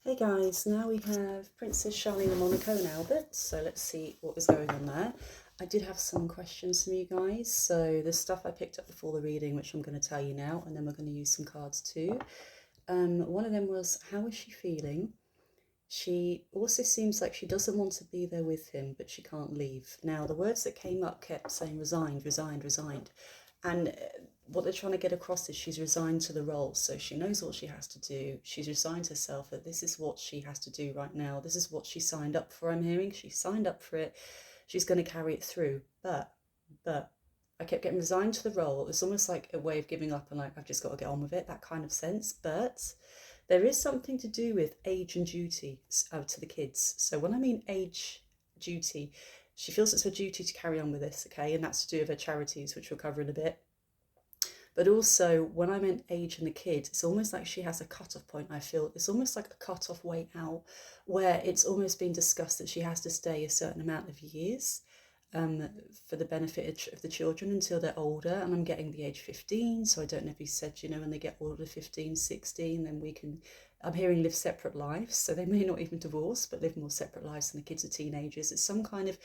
Hey guys, now we have Princess Charlene of Monaco and Albert, so let's see what is going on there. I did have some questions from you guys, so the stuff I picked up before the reading, which I'm going to tell you now, and then we're going to use some cards too. One of them was, how is she feeling? She also seems like she doesn't want to be there with him, but she can't leave. Now, the words that came up kept saying resigned, resigned, resigned. And what they're trying to get across is she's resigned to the role. So she knows what she has to do. She's resigned herself that this is what she has to do right now. This is what she signed up for, I'm hearing. She signed up for it. She's going to carry it through. But, I kept getting resigned to the role. It's almost like a way of giving up and like, I've just got to get on with it, that kind of sense. But there is something to do with age and duty to the kids. So when I mean age, duty, she feels it's her duty to carry on with this, okay? And that's to do with her charities, which we'll cover in a bit. But also, when I meant age and the kids, it's almost like she has a cut-off point, I feel. It's almost like a cut-off way out, where it's almost been discussed that she has to stay a certain amount of years for the benefit of the children until they're older. And I'm getting the age 15, so I don't know if he said, when they get older, 15, 16, then we can, I'm hearing live separate lives. So they may not even divorce, but live more separate lives than the kids are teenagers. It's some kind of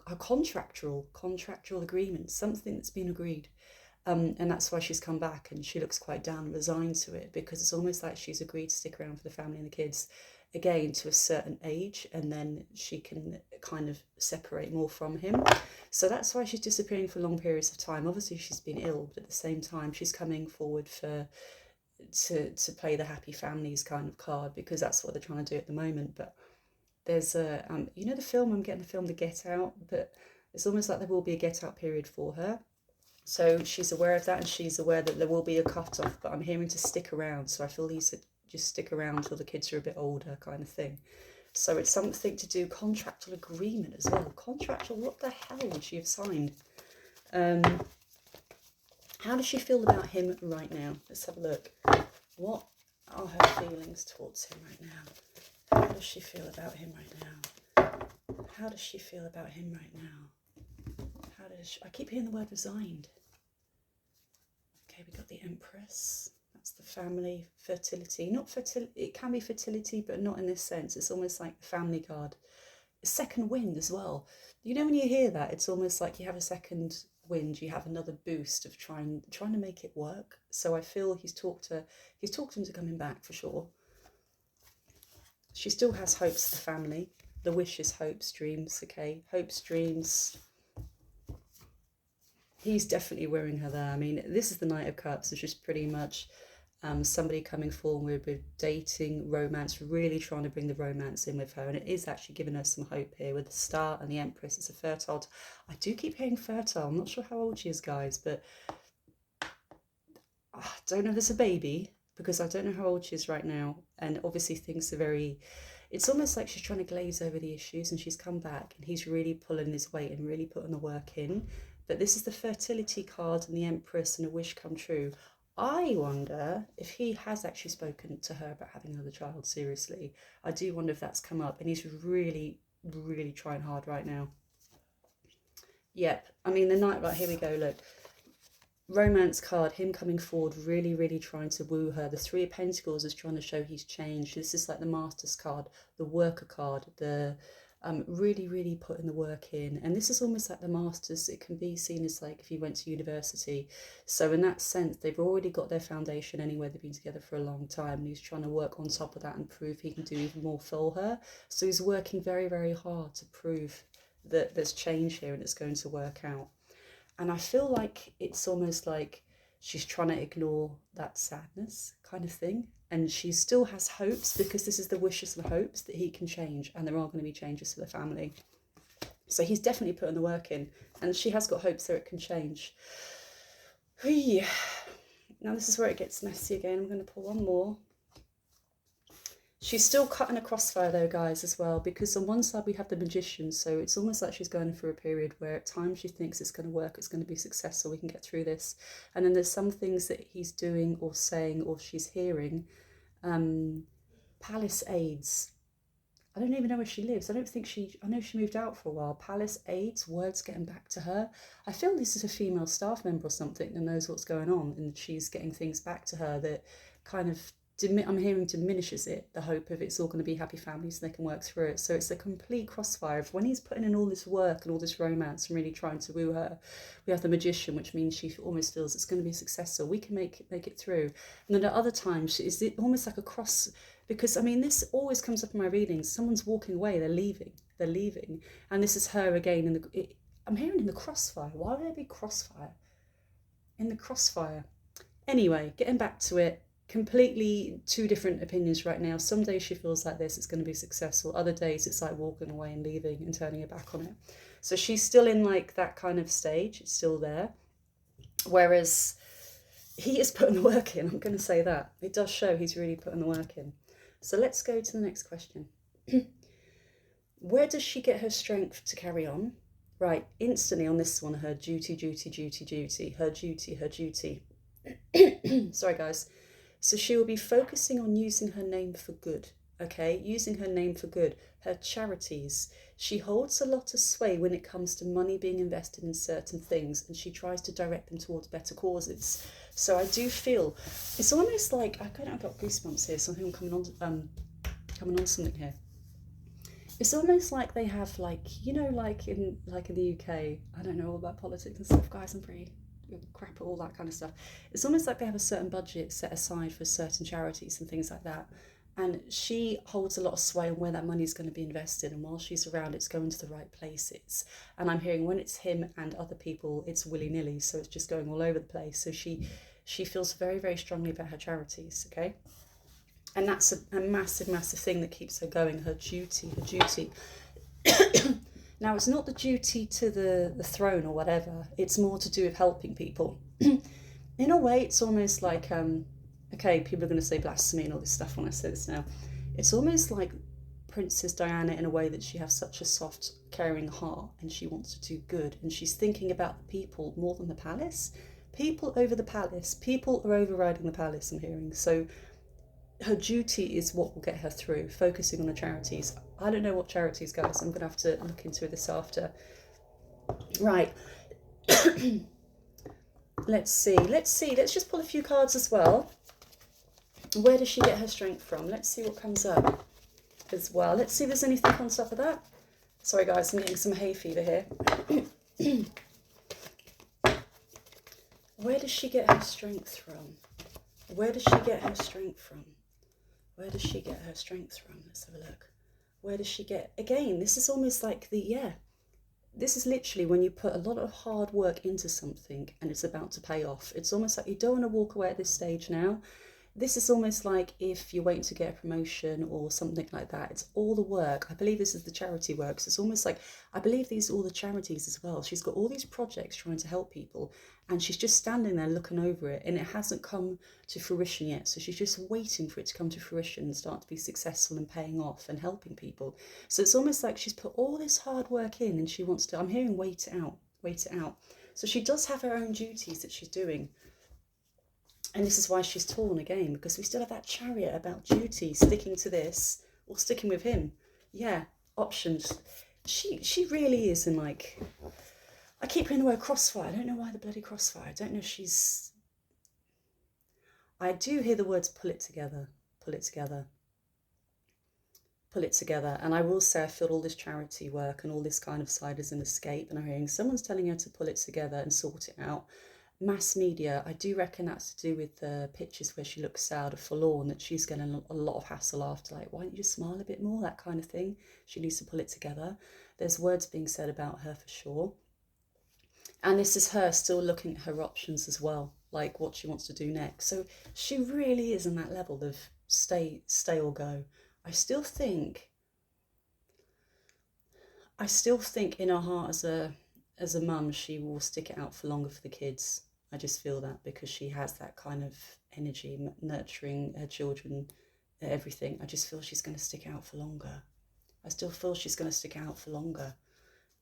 a contractual agreement, something that's been agreed. And that's why she's come back, and she looks quite down and resigned to it, because it's almost like she's agreed to stick around for the family and the kids again to a certain age, and then she can kind of separate more from him. So that's why she's disappearing for long periods of time. Obviously she's been ill, but at the same time she's coming forward to play the happy families kind of card, because that's what they're trying to do at the moment. But there's a the film, I'm getting the film The Get Out, but it's almost like there will be a get out period for her. So she's aware of that, and she's aware that there will be a cut-off, but I'm hearing to stick around. So I feel he said just stick around until the kids are a bit older, kind of thing. So it's something to do, contractual agreement as well. Contractual, what the hell would she have signed? How does she feel about him right now? Let's have a look. What are her feelings towards him right now? How does she feel about him right now? How does she feel about him right now? I keep hearing the word resigned. Okay, we got the Empress. That's the family, fertility. Not fertility, it can be fertility, but not in this sense. It's almost like the family card. Second wind as well. When you hear that, it's almost like you have a second wind, you have another boost of trying to make it work. So I feel he's talked him to coming back for sure. She still has hopes for the family. The wishes, hopes, dreams, okay? Hopes, dreams. He's definitely wearing her there. I mean, this is the Knight of Cups, which is pretty much somebody coming forward with dating, romance, really trying to bring the romance in with her. And it is actually giving her some hope here with the Star and the Empress. It's a fertile. I do keep hearing fertile. I'm not sure how old she is, guys, but I don't know if it's a baby, because I don't know how old she is right now. And obviously things are very... It's almost like she's trying to glaze over the issues, and she's come back, and he's really pulling his weight and really putting the work in. But this is the fertility card and the Empress and a wish come true. I wonder if he has actually spoken to her about having another child, seriously. I do wonder if that's come up, and he's really, really trying hard right now. Yep, I mean, the Knight, right, here we go, look. Romance card, him coming forward, really, really trying to woo her. The Three of Pentacles is trying to show he's changed. This is like the Master's card, the Worker card, the really, really putting the work in. And this is almost like the Masters. It can be seen as like if you went to university. So in that sense, they've already got their foundation anyway. They've been together for a long time, and he's trying to work on top of that and prove he can do even more for her. So he's working very, very hard to prove that there's change here and it's going to work out. And I feel like it's almost like she's trying to ignore that sadness kind of thing. And she still has hopes, because this is the wishes and hopes that he can change, and there are going to be changes for the family. So he's definitely putting the work in, and she has got hopes that it can change. Now this is where it gets messy again. I'm going to pull one more. She's still cutting a crossfire though, guys, as well, because on one side we have the Magician, so it's almost like she's going through a period where at times she thinks it's going to work, it's going to be successful, we can get through this. And then there's some things that he's doing or saying or she's hearing. Palace aids. I don't even know where she lives. I know she moved out for a while. Palace aids, words getting back to her. I feel this is a female staff member or something that knows what's going on, and she's getting things back to her that kind of I'm hearing diminishes it, the hope of it's all going to be happy families and they can work through it. So it's a complete crossfire of when he's putting in all this work and all this romance and really trying to woo her. We have the Magician, which means she almost feels it's going to be successful. We can make it through. And then at other times, it's almost like a cross, because I mean, this always comes up in my readings. Someone's walking away, they're leaving. And this is her again. I'm hearing in the crossfire. Why would there be crossfire? In the crossfire. Anyway, getting back to it. Completely two different opinions right now. Some days she feels like this, it's going to be successful. Other days it's like walking away and leaving and turning her back on it. So she's still in like that kind of stage. It's still there. Whereas he is putting the work in. I'm going to say that. It does show he's really putting the work in. So let's go to the next question. Where does she get her strength to carry on? Right, instantly on this one, her duty. Her duty. Sorry, guys. So she will be focusing on using her name for good, okay? Using her name for good. Her charities. She holds a lot of sway when it comes to money being invested in certain things, and she tries to direct them towards better causes. So I do feel, it's almost like, I've got goosebumps here, so I think I'm coming on something here. It's almost like they have like, you know, like in the UK, I don't know all about politics and stuff, guys, I'm pretty crap at all that kind of stuff. It's almost like they have a certain budget set aside for certain charities and things like that, and she holds a lot of sway on where that money is going to be invested, and while she's around it's going to the right places. And I'm hearing when it's him and other people it's willy-nilly, so it's just going all over the place. So she feels very, very strongly about her charities, okay? And that's a massive thing that keeps her going. Her duty. Now, it's not the duty to the throne or whatever. It's more to do with helping people. In a way, it's almost like, okay, people are going to say blasphemy and all this stuff when I say this now. It's almost like Princess Diana in a way that she has such a soft, caring heart and she wants to do good. And she's thinking about the people more than the palace. People over the palace. People are overriding the palace, I'm hearing. So her duty is what will get her through, focusing on the charities. I don't know what charities, guys. I'm going to have to look into this after. Right. Let's see. Let's just pull a few cards as well. Where does she get her strength from? Let's see what comes up as well. Let's see if there's anything on top of that. Sorry, guys. I'm getting some hay fever here. Where does she get her strength from? Where does she get her strength from? Where does she get her strength from? Let's have a look. Where does she get... Again, this is almost like this is literally when you put a lot of hard work into something and it's about to pay off. It's almost like you don't want to walk away at this stage now. This is almost like if you're waiting to get a promotion or something like that. It's all the work. I believe this is the charity work. So it's almost like, I believe these are all the charities as well. She's got all these projects trying to help people and she's just standing there looking over it and it hasn't come to fruition yet. So she's just waiting for it to come to fruition and start to be successful and paying off and helping people. So it's almost like she's put all this hard work in and she wants to, I'm hearing wait it out. So she does have her own duties that she's doing. And this is why she's torn again, because we still have that Chariot about duty, sticking to this or sticking with him. Yeah, options. She really is in like, I keep hearing the word crossfire. I don't know why the bloody crossfire. I don't know if she's, I do hear the words pull it together. And I will say I feel all this charity work and all this kind of side is an escape. And I'm hearing someone's telling her to pull it together and sort it out. Mass media, I do reckon that's to do with the pictures where she looks sad or forlorn, that she's getting a lot of hassle after, like, why don't you just smile a bit more, that kind of thing. She needs to pull it together. There's words being said about her for sure. And this is her still looking at her options as well, like what she wants to do next. So she really is in that level of stay or go. I still think in her heart as a mum, she will stick it out for longer for the kids. I just feel that because she has that kind of energy, nurturing her children, everything. I just feel she's going to stick out for longer. I still feel she's going to stick out for longer.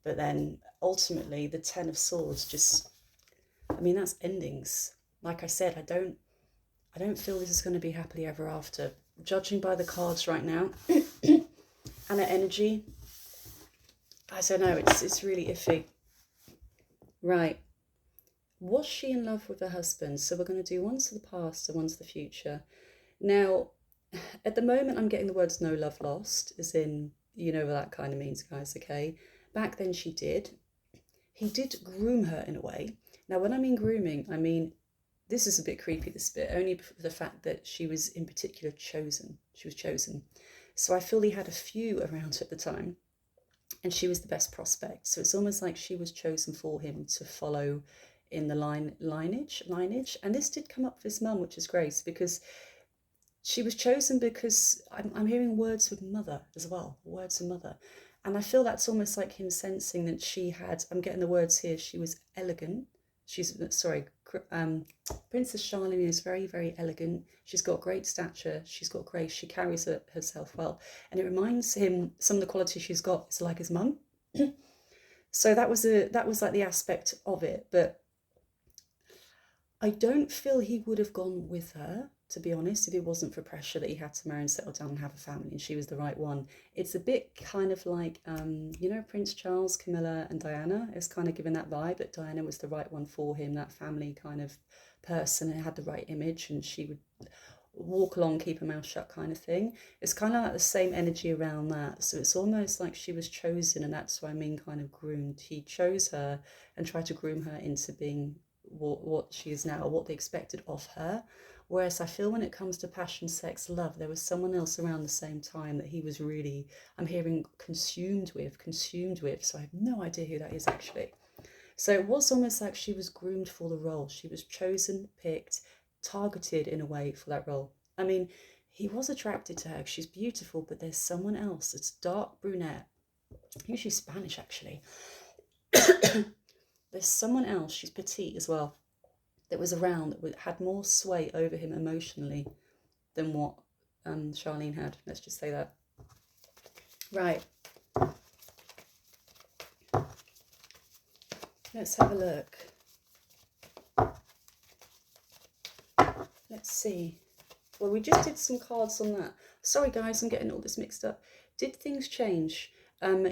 But then ultimately the 10 of Swords just, I mean, that's endings. Like I said, I don't feel this is going to be happily ever after. Judging by the cards right now and her energy, I don't know, it's really iffy. Right. Was she in love with her husband? So we're going to do one's the past and one's the future. Now, at the moment, I'm getting the words no love lost, as in, you know what that kind of means, guys, okay? Back then, she did. He did groom her in a way. Now, when I mean grooming, I mean, this is a bit creepy, this bit, only for the fact that she was in particular chosen. She was chosen. So I feel he had a few around at the time, and she was the best prospect. So it's almost like she was chosen for him to follow in the lineage. And this did come up with his mum, which is great, because she was chosen because I'm hearing words with mother as well, words of mother. And I feel that's almost like him sensing that she had, I'm getting the words here, she was elegant. She's, sorry, Princess Charlene is very, very elegant. She's got great stature. She's got grace. She carries herself well. And it reminds him, some of the qualities she's got is like his mum. So that was like the aspect of it. But I don't feel he would have gone with her, to be honest, if it wasn't for pressure that he had to marry and settle down and have a family, and she was the right one. It's a bit kind of like, you know, Prince Charles, Camilla, and Diana. It's kind of given that vibe that Diana was the right one for him, that family kind of person, and had the right image, and she would walk along, keep her mouth shut kind of thing. It's kind of like the same energy around that. So it's almost like she was chosen, and that's what I mean, kind of groomed. He chose her and tried to groom her into being what she is now, what they expected of her. Whereas I feel when it comes to passion, sex, love, there was someone else around the same time that he was really, I'm hearing, consumed with. So I have no idea who that is actually. So it was almost like she was groomed for the role. She was chosen, picked, targeted in a way for that role. I mean, he was attracted to her. She's beautiful, but there's someone else. It's dark brunette. I think she's Spanish actually. There's someone else. She's petite as well, that was around, that had more sway over him emotionally than what Charlene had. Let's just say that. Right. Let's have a look. Let's see. Well, we just did some cards on that. Sorry, guys, I'm getting all this mixed up. Did things change?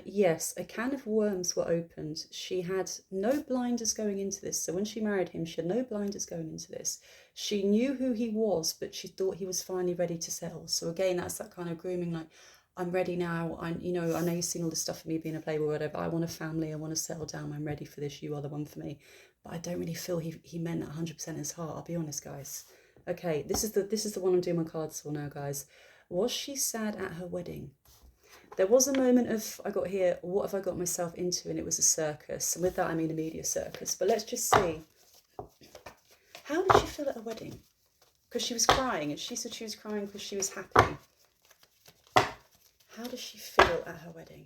Yes, a can of worms were opened. She had no blinders going into this. So when she married him, she had no blinders going into this. She knew who he was, but she thought he was finally ready to settle. So again, that's that kind of grooming, like, I'm ready now. I know you've seen all this stuff of me being a playboy or whatever. I want a family. I want to settle down. I'm ready for this. You are the one for me. But I don't really feel he meant that 100% in his heart. I'll be honest, guys. Okay, this is the one I'm doing my cards for now, guys. Was she sad at her wedding? There was a moment of, I got here, what have I got myself into? And it was a circus. And with that, I mean a media circus. But let's just see. How did she feel at her wedding? Because she was crying, and she said she was crying because she was happy. How does she feel at her wedding?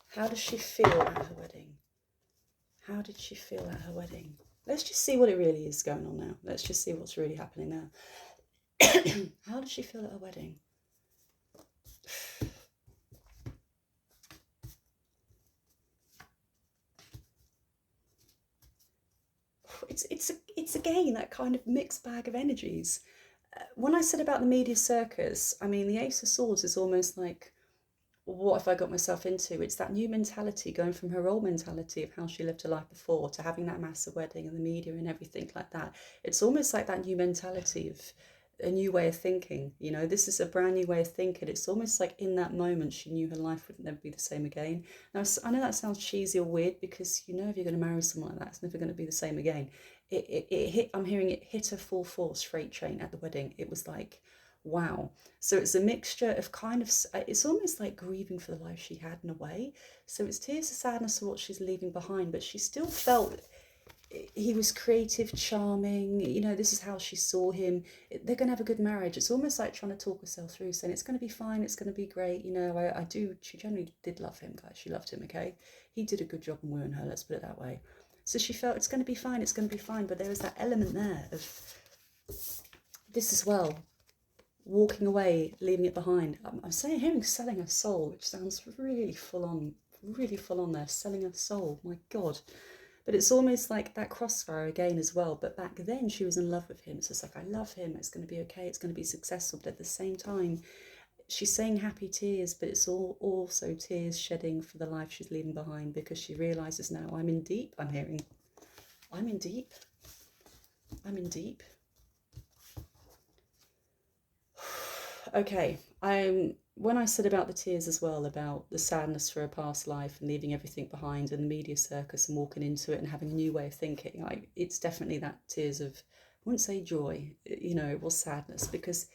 How does she feel at her wedding? How did she feel at her wedding? Let's just see what it really is going on now. Let's just see what's really happening now. How did she feel at her wedding? It's again that kind of mixed bag of energies. When I said about the media circus, I mean, the Ace of Swords is almost like, what have I got myself into? It's that new mentality, going from her old mentality of how she lived her life before to having that massive wedding and the media and everything like that. It's almost like that new mentality of a new way of thinking. You know, this is a brand new way of thinking. It's almost like in that moment she knew her life would never be the same again. Now, I know that sounds cheesy or weird, because you know if you're going to marry someone like that, it's never going to be the same again. It hit, I'm hearing it hit her full force, freight train at the wedding. It was like, wow. So it's a mixture of kind of, it's almost like grieving for the life she had in a way. So it's tears of sadness for what she's leaving behind, but she still felt he was creative, charming. You know, this is how she saw him. They're going to have a good marriage. It's almost like trying to talk herself through, saying it's going to be fine, it's going to be great. You know, I do, she generally did love him, guys. She loved him, okay? He did a good job in wooing her, let's put it that way. So she felt it's going to be fine, it's going to be fine. But there was that element there of this as well. Walking away, leaving it behind. I'm saying, hearing selling her soul, which sounds really full on there. Selling her soul, my God. But it's almost like that crossfire again as well. But back then she was in love with him. So it's like, I love him. It's going to be okay. It's going to be successful. But at the same time, she's saying happy tears, but it's also tears shedding for the life she's leaving behind, because she realises now, I'm in deep. I'm hearing, I'm in deep. I'm in deep. Okay, when I said about the tears as well, about the sadness for her past life and leaving everything behind and the media circus and walking into it and having a new way of thinking, it's definitely that tears of, I wouldn't say joy, it was sadness, because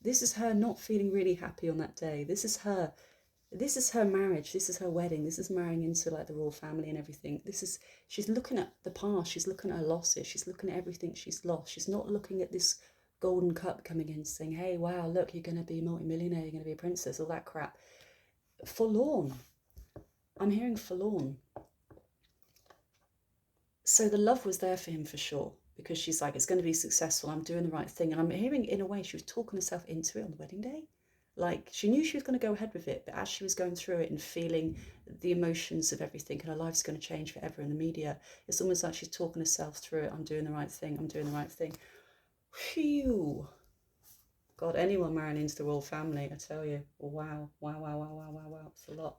this is her not feeling really happy on that day. This is her marriage, this is her wedding, this is marrying into like the royal family and everything. She's looking at the past, she's looking at her losses, she's looking at everything she's lost. She's not looking at this golden cup coming in saying, hey, wow, look, you're going to be a multimillionaire, you're going to be a princess, all that crap. Forlorn. I'm hearing forlorn. So the love was there for him for sure, because she's like, it's going to be successful, I'm doing the right thing. And I'm hearing, in a way, she was talking herself into it on the wedding day. Like, she knew she was going to go ahead with it, but as she was going through it and feeling the emotions of everything, and her life's going to change forever in the media, it's almost like she's talking herself through it. I'm doing the right thing, I'm doing the right thing. Phew. God, anyone marrying into the royal family, I tell you, wow, wow, wow, wow, wow, wow, wow, it's a lot.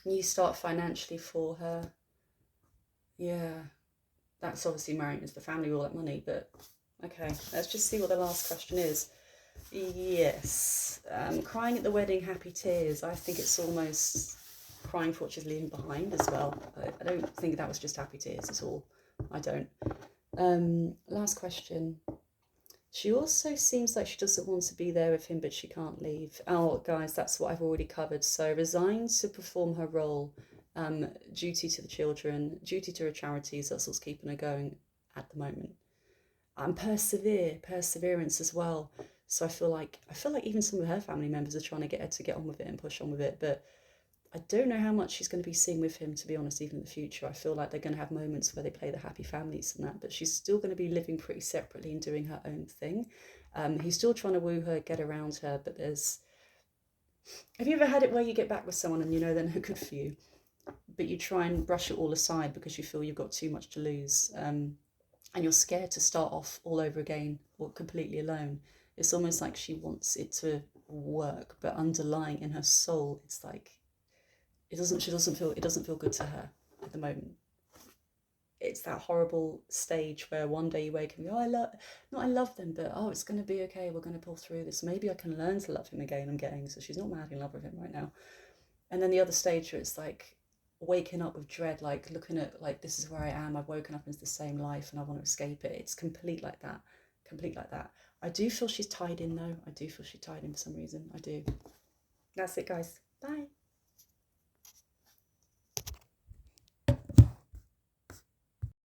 New start financially for her. Yeah, that's obviously marrying into the family with all that money, but okay, let's just see what the last question is. Yes, crying at the wedding, happy tears. I think it's almost crying for what she's leaving behind as well. I don't think that was just happy tears at all. I don't. Last question. She also seems like she doesn't want to be there with him, but she can't leave. Oh, guys, that's what I've already covered. So resigned to perform her role, duty to the children, duty to her charities. That's what's keeping her going at the moment. And perseverance as well. So I feel like even some of her family members are trying to get her to get on with it and push on with it, but I don't know how much she's going to be seeing with him, to be honest, even in the future. I feel like they're going to have moments where they play the happy families and that, but she's still going to be living pretty separately and doing her own thing. He's still trying to woo her, get around her, but there's... Have you ever had it where you get back with someone and you know they're no good for you, but you try and brush it all aside because you feel you've got too much to lose, and you're scared to start off all over again or completely alone? It's almost like she wants it to work, but underlying in her soul, it's like it doesn't feel good to her at the moment. It's that horrible stage where one day you wake up and go, I love them, but oh, it's going to be okay, we're going to pull through this, maybe I can learn to love him again. I'm getting, so she's not madly in love with him right now. And then the other stage where it's like waking up with dread, like looking at, like, this is where I am, I've woken up into the same life and I want to escape it. It's complete like that. I do feel she's tied in though. I do feel she's tied in for some reason. I do. That's it, guys. Bye.